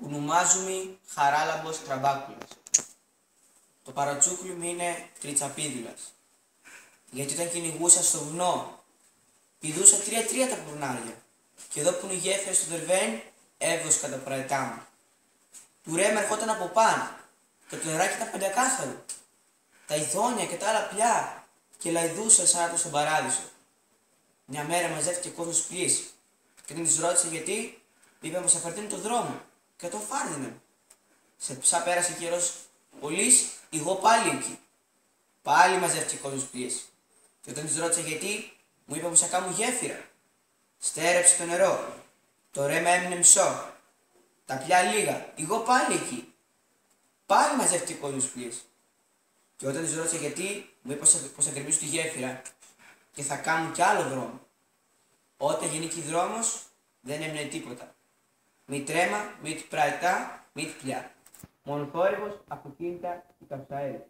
Ονομάζομαι Χαράλαμπος Τραμπάκουλας. Το παρατσούκλι μου είναι Τριτσαπίδουλας. Γιατί όταν κυνηγούσα στο βουνό, πηδούσα 3-3 τα πουρνάρια. Και εδώ που είναι η γέφυρα στο Δερβέν, έβδοσκα τα προαετά μου. Του ρέμα ερχόταν από πάνω και το νεράκι ήταν πεντακάθαρο. Τα ειδόνια και τα άλλα πλιά και λαϊδούσα σαν να το στον παράδεισο. Μια μέρα μαζεύτηκε κόσμος πλοίης και όταν της ρώτησα γιατί, είπε πως θα φαρτίνει το δρόμο και τον φάρδινε. Σε ψά πέρασε καιρός πολύς, εγώ πάλι εκεί. Πάλι μαζεύτηκε κόσμος πλοίης. Και όταν της ρώτησα γιατί, μου είπε πως θα κάνω γέφυρα. Στέρεψε το νερό. Το ρέμα έμεινε μισό. Τα πλιά λίγα. Εγώ πάλι εκεί. Πάλι μαζεύτηκε κόσμος πλοίης. Και όταν της ρώτησα γιατί, μου είπε πως θα γκρεμίσω τη γέφυρα και θα κάνω κι άλλο δρόμο. Όταν γεννήκε δρόμος, δεν έμεινε τίποτα. Μη τρέμα, μη πραετά, μη πλιά. Μόνο θόρυβος, αυτοκίνητα και καυσαέρες.